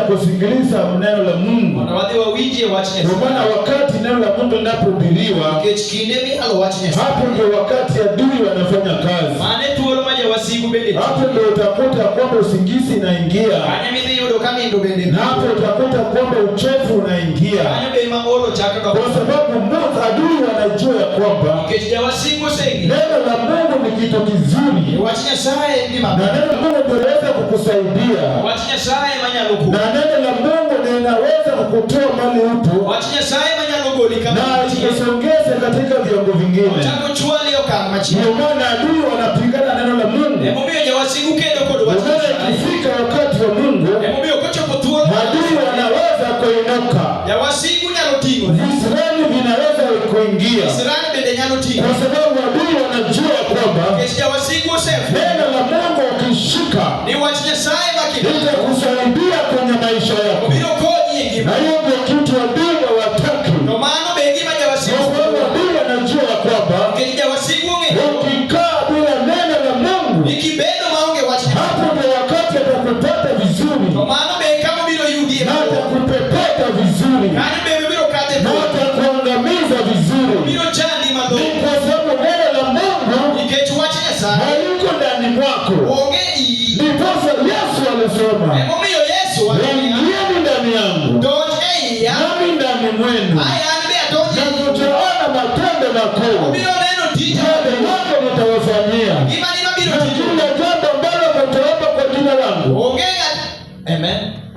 kusikiliza neno la Mungu. Kwa maana wakati neno la Mungu linapohubiriwa, hapo ndio wakati adui wanafanya kazi. Hapo ndio utakuta kwamba usingizi inaingia. Na hapo utakuta kwamba uchovu unaingia. Kwa sababu Mungu adui wanajua ya kwamba neno la Mungu ni kitu kizuri. Na neno la Mungu linaweza kukusaidia. Na neno la Mungu linaweza kukutoa mahali upo. Na ikusongeze katika viwango vingine. Ndio maana adui wanapigana neno la Mungu. Ikifika wakati wa Mungu, adui wanaweza kuinuka. Israeli vinaweza kuingia. Kwa sababu adui wanajua kwamba neno la Mungu ukishika litakusaidia kwenye maisha yako. Na hiyo ndio kitu adui hawataki. Kwa sababu adui wanajua kwamba ukikaa bila neno la Mungu, hapo ndio wakati atakupata vizuri. Na atakupepeta vizuri. Na atakuangamiza vizuri. Ni kwa sababu neno la Mungu haliko ndani mwako. Ndiposa Yesu alisema, ingieni ndani yangu, nami ndani mwenu, na tutaona matendo makuu. Yale yote nitawafanyia, na kila jambo ambalo mtaomba kwa jina langu.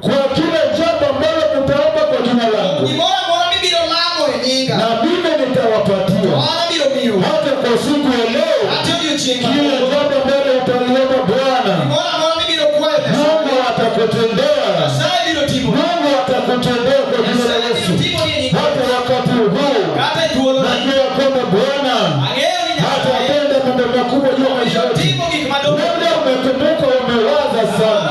Kwa kila jambo ambalo mtaomba kwa jina langu, na mimi nitawapatia. Hata kwa siku ya leo, kila jambo ambalo utaliomba Bwana, Mungu atakutendea. Mungu atakutendea kwa jina la Yesu. Hata wakati huu najua kwamba Bwana atatenda mambo makubwa juu ya maisha yetu. Labda umekumbuka, umewaza sana.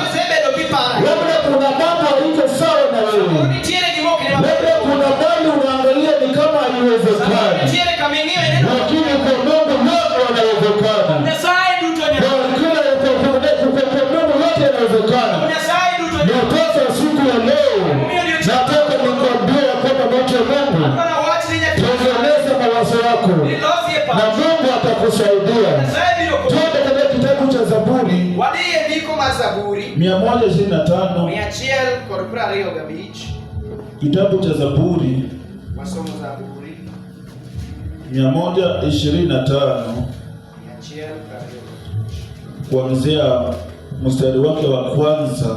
Labda kuna mambo haiko sawa na wewe. Labda kuna mambo unaangalia ni kama haiwezekani. Lakini kwa Mungu yote yanawezekana. Nipasa siku ya leo, nataka nikwambie kwamba mtu wa Mungu, tengeneza mawazo yako na Mungu atakusaidia. Twende katika kitabu cha Zaburi 125. Kitabu cha Zaburi 125 kuanzia mstari wake wa kwanza